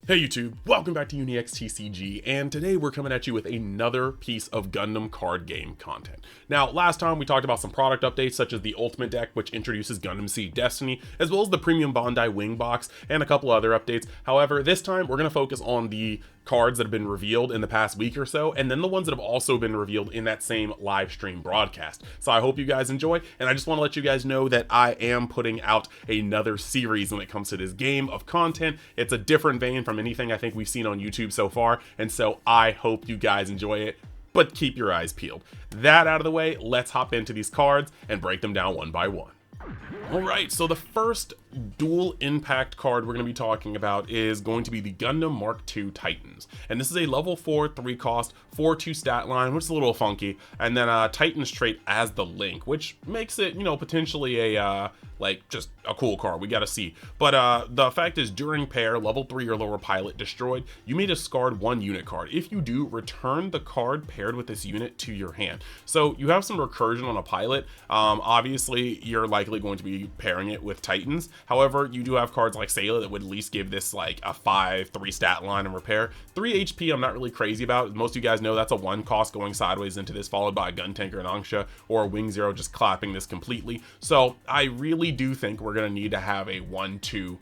Hey YouTube, welcome back to EagleX TCG, and today we're coming at you with another piece of Gundam card game content. Now, last time we talked about some product updates such as the Ultimate deck, which introduces Gundam Seed Destiny, as well as the Premium Bandai Wing Box, and a couple other updates. However, this time we're going to focus on the cards that have been revealed in the past week or so, and then the ones that have also been revealed in that same live stream broadcast. So I hope you guys enjoy, and I just want to let you guys know that I am putting out another series when it comes to this game of content. It's a different vein from anything I think we've seen on YouTube so far, and so I hope you guys enjoy it, but keep your eyes peeled. That out of the way, let's hop into these cards and break them down one by one. Alright, so the first dual impact card we're going to be talking about is going to be the Gundam Mark II Titans. And this is a level 4, 3 cost, 4/2 stat line, which is a little funky. And then Titans trait as the link, which makes it, potentially a, just a cool card. We got to see. But the effect is during pair, level 3 or lower pilot destroyed, you may discard one unit card. If you do, return the card paired with this unit to your hand. So you have some recursion on a pilot. Obviously, you're likely going to be pairing it with Titans. However, you do have cards like Sayla that would at least give this like a 5/3 stat line and repair. 3 HP I'm not really crazy about. Most of you guys know that's a 1 cost going sideways into this, followed by a Gun Tanker and Angsha, or a Wing Zero just clapping this completely. So I really do think we're going to need to have a 1/2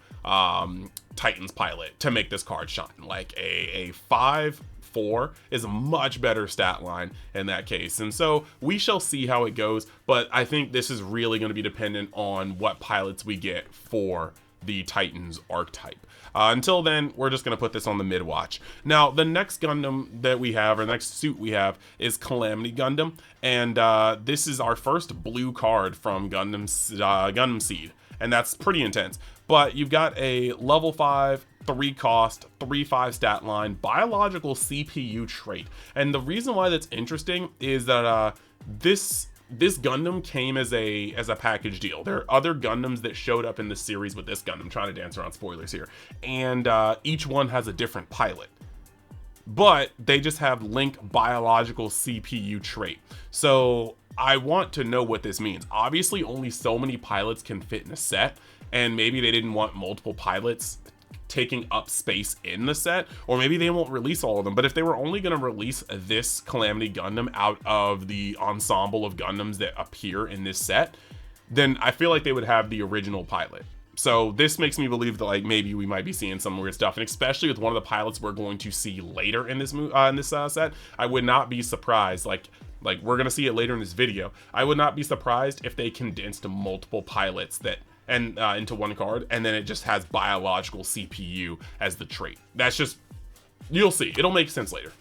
Titans pilot to make this card shine. Like a 5/4 is a much better stat line in that case, and so we shall see how it goes. But I think this is really going to be dependent on what pilots we get for the Titans archetype. Until then, we're just going to put this on the mid watch. Now, the next Gundam that we have, or the next suit we have, is Calamity Gundam, and this is our first blue card from Gundam Seed, and that's pretty intense. But you've got a level 5, 3 cost, 3/5 stat line, biological CPU trait. And the reason why that's interesting is that this Gundam came as a package deal. There are other Gundams that showed up in this series with this Gundam. I'm trying to dance around spoilers here. And each one has a different pilot, but they just have link biological CPU trait. So I want to know what this means. Obviously, only so many pilots can fit in a set, and maybe they didn't want multiple pilots taking up space in the set, or maybe they won't release all of them. But if they were only going to release this Calamity Gundam out of the ensemble of Gundams that appear in this set, then I feel like they would have the original pilot. So this makes me believe that like maybe we might be seeing some weird stuff, and especially with one of the pilots we're going to see later in this set, I would not be surprised. Like we're gonna see it later in this video. I would not be surprised if they condensed multiple pilots into one card, and then it just has biological CPU as the trait. That's just, you'll see, it'll make sense later.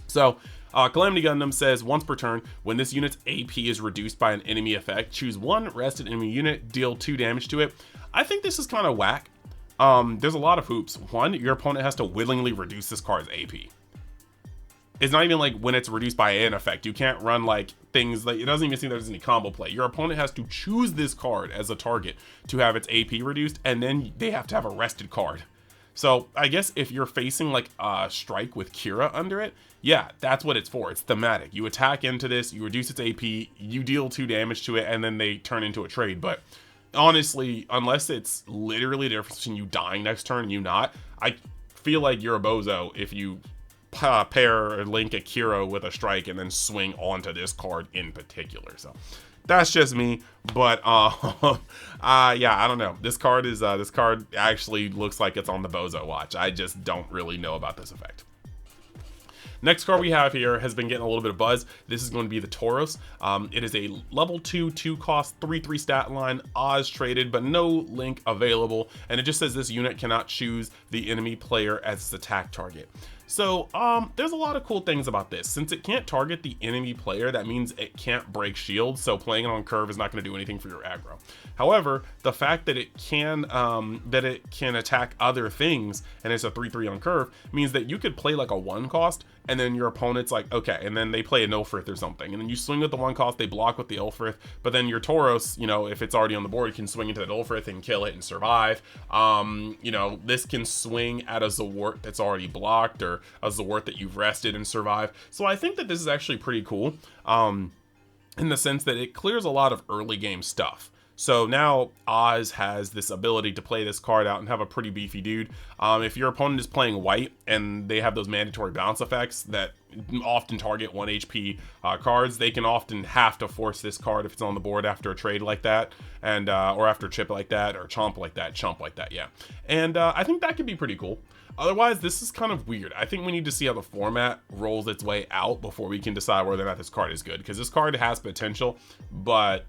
So Calamity Gundam says once per turn, when this unit's AP is reduced by an enemy effect, choose one rested enemy unit, deal 2 damage to it. I think this is kind of whack. There's a lot of hoops. One, your opponent has to willingly reduce this card's AP. It's not even like when it's reduced by an effect. You can't run like things like, it doesn't even seem there's any combo play. Your opponent has to choose this card as a target to have its AP reduced, and then they have to have a rested card. So I guess if you're facing like a strike with Kira under it, yeah, that's what it's for. It's thematic. You attack into this, you reduce its AP, you deal 2 damage to it, and then they turn into a trade. But honestly, unless it's literally the difference between you dying next turn and you not, I feel like you're a bozo if you pair or link a Kira with a strike and then swing onto this card in particular. So that's just me, but yeah, I don't know. This card actually looks like it's on the bozo watch. I just don't really know about this effect. Next card we have here has been getting a little bit of buzz. This is going to be the Tauros. It is a level 2, 2 cost, 3/3 stat line, Oz traded, but no link available. And it just says this unit cannot choose the enemy player as its attack target. So there's a lot of cool things about this. Since it can't target the enemy player, that means it can't break shields, so playing it on curve is not going to do anything for your aggro. However, the fact that it can attack other things, and it's a 3/3 on curve, means that you could play like a 1 cost, and then your opponent's like, okay, and then they play an Ilfrith or something, and then you swing with the 1 cost, they block with the Ilfrith, but then your Tauros, if it's already on the board, can swing into that Ilfrith and kill it and survive. This can swing at a Zawart that's already blocked, or a Zawart that you've rested and survive. So I think that this is actually pretty cool, in the sense that it clears a lot of early game stuff. So now Oz has this ability to play this card out and have a pretty beefy dude. If your opponent is playing white and they have those mandatory bounce effects that often target 1 HP cards, they can often have to force this card if it's on the board after a trade like that, and or after a chip like that, or chomp like that, yeah. And I think that could be pretty cool. Otherwise, this is kind of weird. I think we need to see how the format rolls its way out before we can decide whether or not this card is good, because this card has potential, but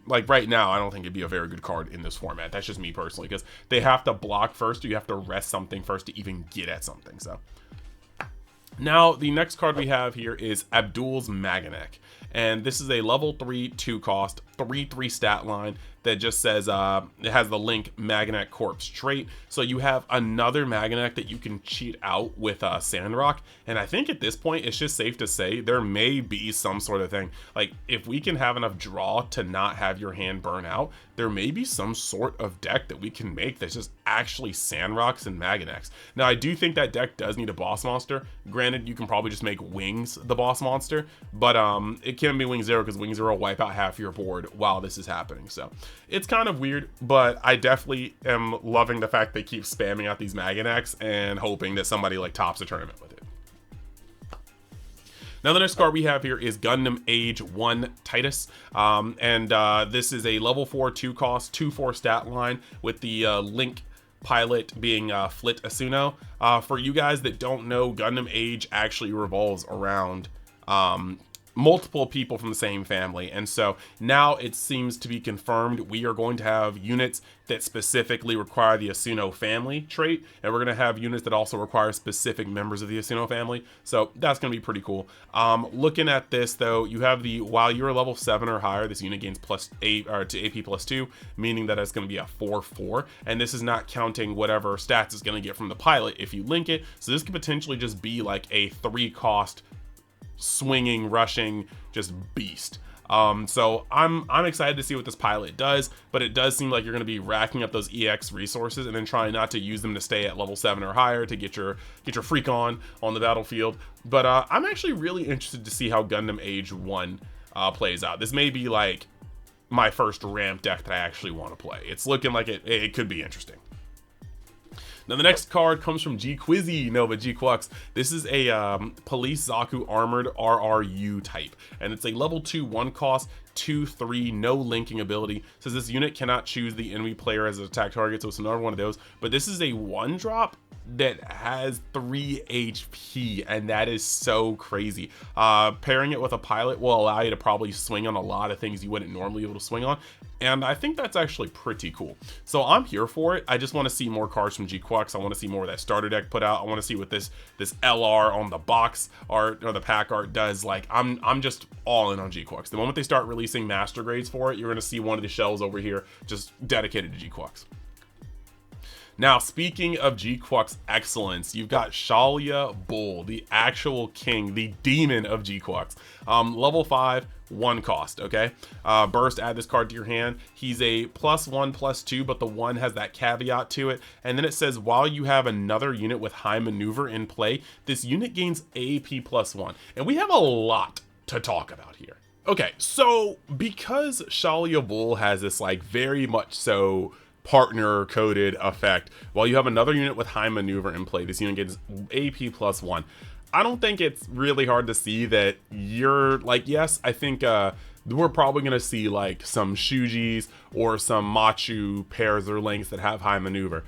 like right now, I don't think it'd be a very good card in this format. That's just me personally, because they have to block first, or you have to rest something first to even get at something. So now the next card we have here is Abdul's Maganek, and this is a level 3 2 cost 3/3 stat line that just says it has the link Maganek Corpse trait. So you have another Maganek that you can cheat out with Sandrock, and I think at this point it's just safe to say there may be some sort of thing, like if we can have enough draw to not have your hand burn out, there may be some sort of deck that we can make that's just actually Sandrocks and Maganeks. Now I do think that deck does need a boss monster. Granted, you can probably just make Wings the boss monster, but it can be Wing Zero, because Wing Zero will wipe out half your board while this is happening. So it's kind of weird, but I definitely am loving the fact they keep spamming out these Maganeks and hoping that somebody like tops a tournament with it. Now the next card we have here is Gundam Age 1 Titus, and this is a level 4 2 cost 2/4 stat line with the link pilot being Flit Asuno. For you guys that don't know, Gundam Age actually revolves around multiple people from the same family, and so now it seems to be confirmed we are going to have units that specifically require the Asuno family trait, and we're going to have units that also require specific members of the Asuno family. So that's going to be pretty cool. Looking at this though, you have the while you're level 7 or higher, this unit gains +8 or to AP +2, meaning that it's going to be a 4/4, and this is not counting whatever stats it's going to get from the pilot if you link it. So this could potentially just be like a 3 cost swinging, rushing, just beast. So I'm excited to see what this pilot does, but it does seem like you're going to be racking up those EX resources and then trying not to use them to stay at level 7 or higher to get your freak on the battlefield. But I'm actually really interested to see how Gundam Age 1 plays out. This may be like my first ramp deck that I actually want to play. It's looking like it could be interesting. Now the next card comes from G Quizzy Nova G Quux. This is a Police Zaku Armored RRU type, and it's a level 2 1 cost 2/3 no linking ability. It says this unit cannot choose the enemy player as an attack target, so it's another one of those. But this is a 1-drop that has 3 HP, and that is so crazy. Pairing it with a pilot will allow you to probably swing on a lot of things you wouldn't normally be able to swing on, and I think that's actually pretty cool. So I'm here for it. I just want to see more cards from G Quux. I want to see more of that starter deck put out. I want to see what this LR on the box art or the pack art does. Like I'm just all in on G Quux. The moment they start releasing master grades for it, you're going to see one of the shells over here just dedicated to G Quux. Now, speaking of G Quux excellence, you've got Shalia Bull, the actual king, the demon of G Quux. Level 5, 1 cost, okay? Burst, add this card to your hand. He's a +1/+2, but the 1 has that caveat to it. And then it says, while you have another unit with high maneuver in play, this unit gains AP +1. And we have a lot to talk about here. Okay, so because Shalia Bull has this like very much so partner coded effect, while you have another unit with high maneuver in play, this unit gets AP +1. I don't think it's really hard to see that you're like, yes, I think we're probably going to see like some Shujis or some Machu pairs or links that have high maneuver,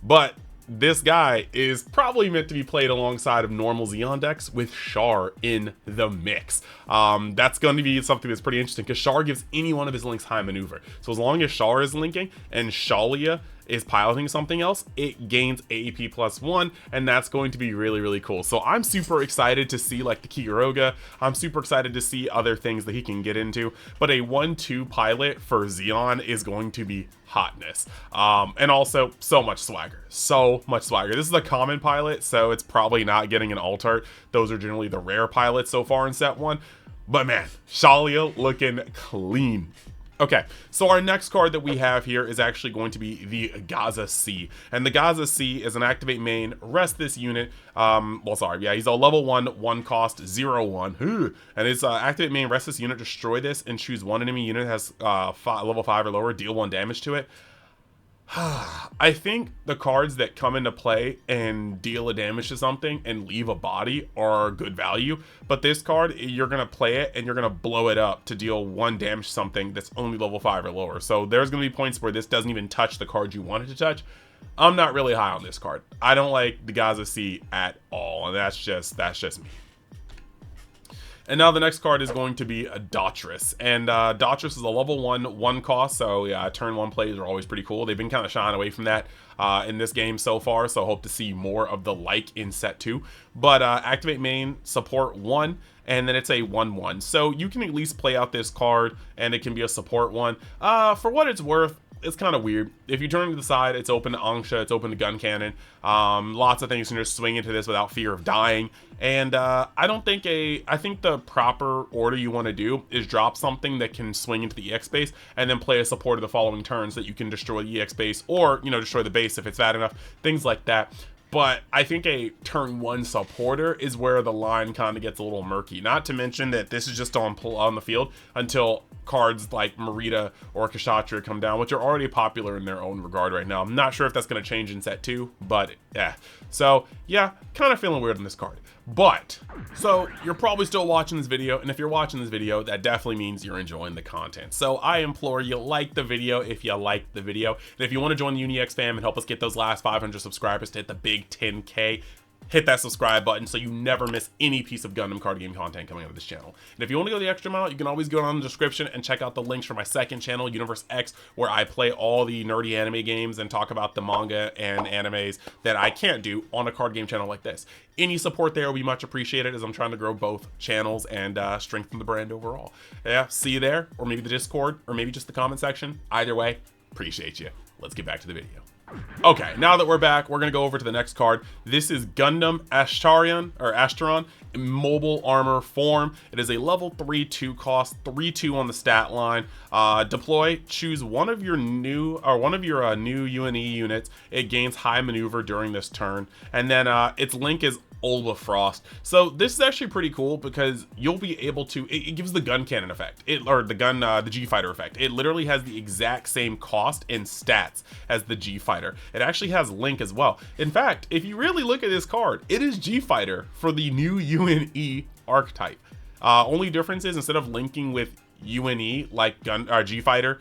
but this guy is probably meant to be played alongside of normal Xeon decks with Char in the mix. That's going to be something that's pretty interesting, because Char gives any one of his links high maneuver. So as long as Char is linking and Shalia is piloting something else, it gains AP +1, and that's going to be really, really cool. So I'm super excited to see like the Kiyoga. I'm super excited to see other things that he can get into, but a 1/2 pilot for Xeon is going to be hotness. And also so much swagger. This is a common pilot, so it's probably not getting an alt art. Those are generally the rare pilots so far in set 1. But man, Shalia looking clean. Okay, so our next card that we have here is actually going to be the Gaza C. And the Gaza C is an activate main, rest this unit. Well, sorry, yeah, he's a level 1 cost, 0/1. And it's activate main, rest this unit, destroy this, and choose one enemy unit that has level 5 or lower, deal 1 damage to it. I think the cards that come into play and deal a damage to something and leave a body are good value, but this card, you're going to play it and you're going to blow it up to deal 1 damage to something that's only level 5 or lower. So there's going to be points where this doesn't even touch the card you want it to touch. I'm not really high on this card. I don't like the Gaza C at all, and that's just me. And now the next card is going to be a Daughters. And Daughters is a level 1 cost, so yeah, turn 1 plays are always pretty cool. They've been kind of shying away from that in this game so far, so hope to see more of the like in set 2. But activate main, support 1, and then it's a 1/1. So you can at least play out this card, and it can be a support 1. For what it's worth, it's kind of weird. If you turn to the side, it's open to Angsha, it's open to gun cannon. Lots of things can just swing into this without fear of dying. And I think the proper order you want to do is drop something that can swing into the EX base and then play a support of the following turns that you can destroy the EX base, or, you know, destroy the base if it's fat enough, things like that. But I think a turn 1 supporter is where the line kind of gets a little murky. Not to mention that this is just on the field until cards like Marita or Kshatriya come down, which are already popular in their own regard right now. I'm not sure if that's going to change in set 2, but yeah. So yeah, kind of feeling weird on this card. But, so you're probably still watching this video, and if you're watching this video, that definitely means you're enjoying the content. So I implore you, like the video if you like the video, and if you want to join the EagleX fam and help us get those last 500 subscribers to hit the big 10K, hit that subscribe button so you never miss any piece of Gundam card game content coming out of this channel. And if you want to go the extra mile, you can always go down in the description and check out the links for my second channel, EagleX, where I play all the nerdy anime games and talk about the manga and animes that I can't do on a card game channel like this. Any support there will be much appreciated, as I'm trying to grow both channels and strengthen the brand overall. Yeah, see you there, or maybe the Discord, or maybe just the comment section. Either way, appreciate you. Let's get back to the video. Okay, now that we're back, we're gonna go over to the next card. This is Gundam Ashtaron in mobile armor form. It is a level 3/2 cost, 3/2 on the stat line. Deploy, choose one of your new UNE units. It gains high maneuver during this turn, and then its link is Olba Frost. So this is actually pretty cool because you'll be able to, it gives the gun cannon effect, the G fighter effect. It literally has the exact same cost and stats as the G fighter. It actually has link as well. In fact, if you really look at this card, it is G fighter for the new UNE archetype. Only difference is, instead of linking with UNE like G fighter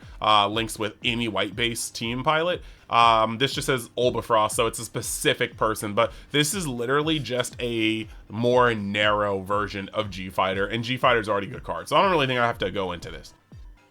links with any white base team pilot, this just says Olba Frost, so it's a specific person. But this is literally just a more narrow version of G fighter, and G fighter is already a good card, so I don't really think I have to go into this.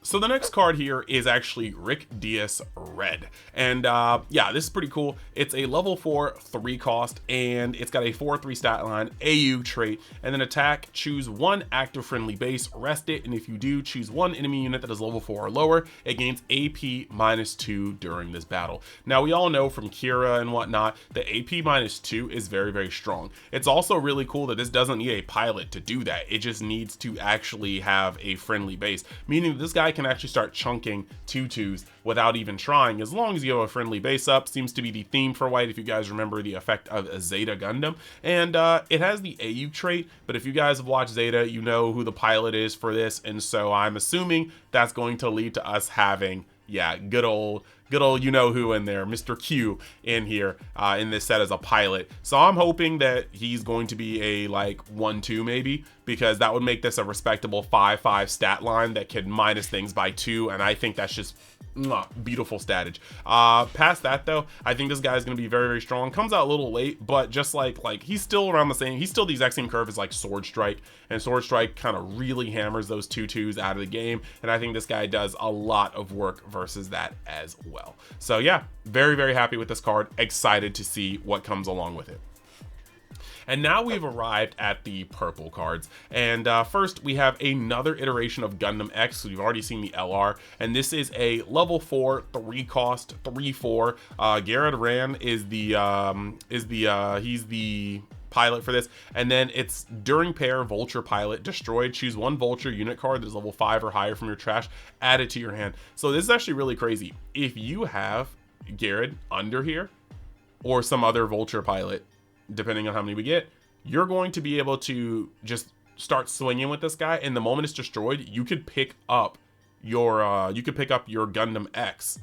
So the next card here is actually Rick Diaz Red, and yeah, this is pretty cool. It's a level 4 3 cost, and it's got a 4/3 stat line, AU trait, and then attack, choose one active friendly base, rest it, and if you do, choose one enemy unit that is level 4 or lower. It gains AP -2 during this battle. Now we all know from Kira and whatnot that AP -2 is very, very strong. It's also really cool that this doesn't need a pilot to do that. It just needs to actually have a friendly base, meaning that this guy can actually start chunking 2/2s without even trying, as long as you have a friendly base up. Seems to be the theme for white, if you guys remember the effect of a Zeta Gundam. And it has the AU trait, but if you guys have watched Zeta, you know who the pilot is for this, and so I'm assuming that's going to lead to us having, yeah, good old you know who in there, Mr. Q in here in this set as a pilot. So I'm hoping that he's going to be a like 1/2 maybe, because that would make this a respectable 5/5 stat line that could minus things by 2, and I think that's just beautiful statage. Past that though, I think this guy is going to be very, very strong. Comes out a little late, but just like he's still around the same, he's still the exact same curve as like Sword Strike, and Sword Strike kind of really hammers those 2/2s out of the game, and I think this guy does a lot of work versus that as well. So yeah, very, very happy with this card, excited to see what comes along with it. And now we've arrived at the purple cards, and first we have another iteration of Gundam X. So we've already seen the LR, and this is a level 4 3 cost 3/4. Garrett Ran is the he's the pilot for this. And then it's during pair, vulture pilot destroyed, choose one vulture unit card that is level 5 or higher from your trash, add it to your hand. So this is actually really crazy. If you have Garrett under here or some other vulture pilot, depending on how many we get, you're going to be able to just start swinging with this guy, and the moment it's destroyed, you could pick up your Gundam X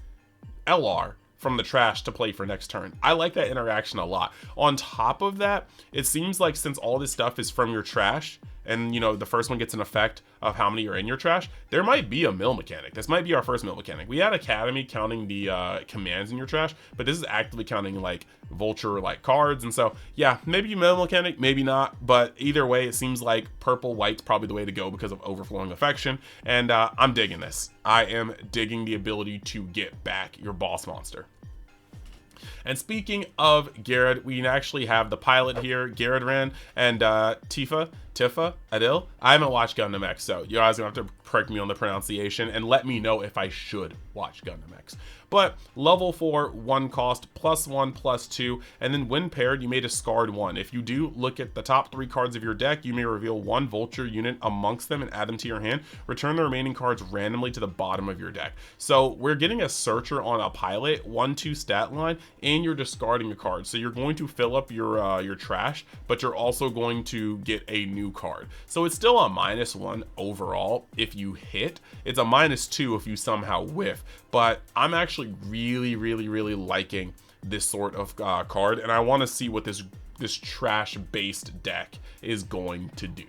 LR from the trash to play for next turn. I like that interaction a lot. On top of that, it seems like since all this stuff is from your trash, and you know the first one gets an effect of how many are in your trash, there might be a mill mechanic. This might be our first mill mechanic. We had Academy counting the commands in your trash, but this is actively counting like vulture like cards. And so yeah, maybe mill mechanic, maybe not, but either way it seems like purple white's probably the way to go because of overflowing affection. And I'm digging this. I am digging the ability to get back your boss monster. And speaking of Garrett, we actually have the pilot here, Garrett Ran and Tifa Adil. I haven't watched Gundam X, so you guys are gonna have to correct me on the pronunciation and let me know if I should watch Gundam X. But level 4, 1 cost, +1, +2, and then when paired, you may discard 1. If you do look at the top 3 cards of your deck, you may reveal 1 vulture unit amongst them and add them to your hand. Return the remaining cards randomly to the bottom of your deck. So we're getting a searcher on a pilot, 1/2 stat line, and you're discarding a card. So you're going to fill up your trash, but you're also going to get a new card. So it's still a -1 overall if you hit. It's a -2 if you somehow whiff. But I'm actually really liking this sort of card, and I want to see what this trash based deck is going to do.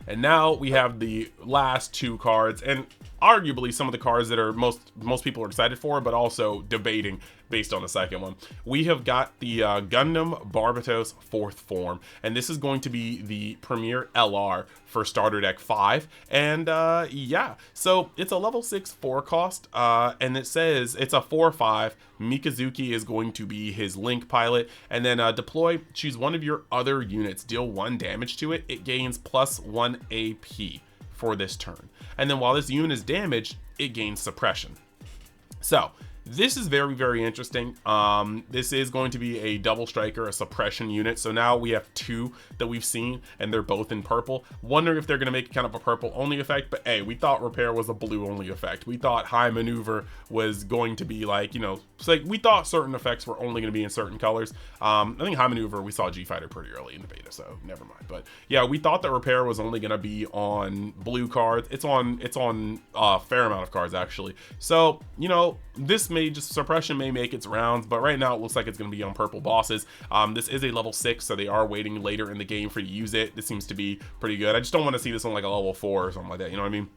And now we have the last 2 cards, and arguably some of the cards that are most people are excited for, but also debating based on the second one. We have got the Gundam Barbatos 4th form, and this is going to be the premier LR for starter deck 5. And yeah, so it's a level 6 4 cost, and it says it's a 4/5. Mikazuki is going to be his link pilot, and then deploy, choose one of your other units, deal 1 damage to it. It gains +1 AP for this turn, and then while this unit is damaged, it gains suppression. So this is very interesting. This is going to be a double striker, a suppression unit. So now we have 2 that we've seen, and they're both in purple. Wondering if they're going to make kind of a purple only effect, but hey, we thought repair was a blue only effect. We thought high maneuver was going to be like, you know, it's like we thought certain effects were only going to be in certain colors. I think high maneuver, we saw G Fighter pretty early in the beta, so never mind. But yeah, we thought that repair was only going to be on blue cards. It's on a fair amount of cards actually. So, you know, this may just suppression may make its rounds, but right now it looks like it's going to be on purple bosses. This is a level 6, so they are waiting later in the game for you to use it. This seems to be pretty good. I just don't want to see this on like a level 4 or something like that, you know what I mean?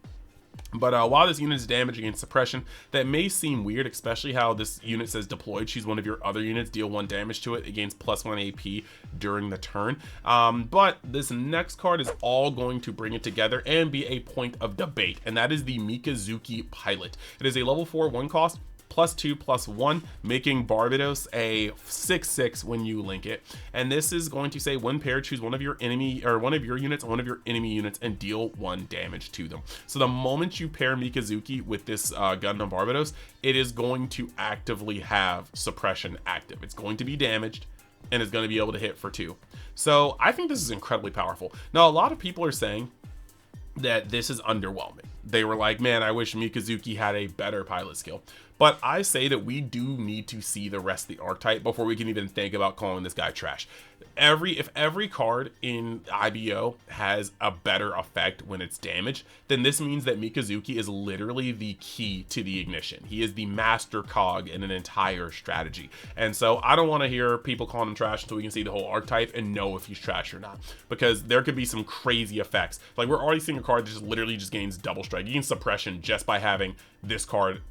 But while this unit is damage against suppression, that may seem weird, especially how this unit says deployed. Choose one of your other units, deal 1 damage to it. It gains +1 AP during the turn. But this next card is all going to bring it together and be a point of debate, and that is the Mikazuki pilot. It is a level 4 1 cost, +2/+1, making Barbatos a 6/6 when you link it. And this is going to say when paired, choose one of your enemy or one of your units, one of your enemy units, and deal 1 damage to them. So the moment you pair Mikazuki with this Gundam Barbatos, it is going to actively have suppression active. It's going to be damaged, and it's going to be able to hit for 2. So I think this is incredibly powerful. Now, a lot of people are saying that this is underwhelming. They were like, man, I wish Mikazuki had a better pilot skill. But I say that we do need to see the rest of the archetype before we can even think about calling this guy trash. If every card in IBO has a better effect when it's damaged, then this means that Mikazuki is literally the key to the ignition. He is the master cog in an entire strategy. And so I don't want to hear people calling him trash until we can see the whole archetype and know if he's trash or not, because there could be some crazy effects. Like we're already seeing a card that just literally just gains double strike. You gain suppression just by having this card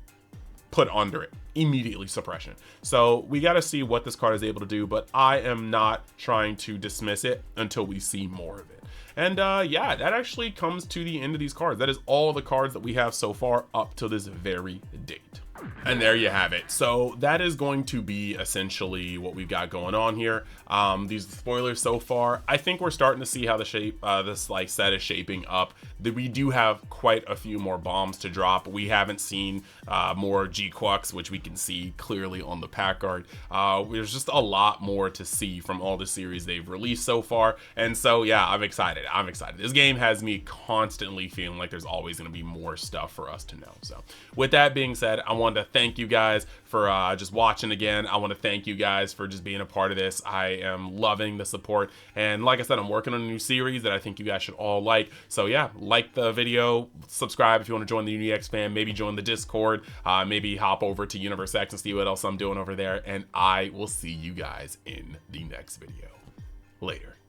put under it, immediately suppression. So we got to see what this card is able to do, but I am not trying to dismiss it until we see more of it. And yeah, that actually comes to the end of these cards. That is all the cards that we have so far up to this very date. And there you have it. So that is going to be essentially what we've got going on here. These spoilers so far. I think we're starting to see how the shape this like set is shaping up. We do have quite a few more bombs to drop. We haven't seen more G-Quux, which we can see clearly on the pack art. There's just a lot more to see from all the series they've released so far. And so yeah, I'm excited. This game has me constantly feeling like there's always going to be more stuff for us to know. So with that being said, I wanted to thank you guys for just watching again. I want to thank you guys for just being a part of this. I am loving the support, and like I said, I'm working on a new series that I think you guys should all like. So yeah, like the video, subscribe if you want to join the EagleX fam, maybe join the Discord, maybe hop over to Universe X and see what else I'm doing over there, and I will see you guys in the next video. Later.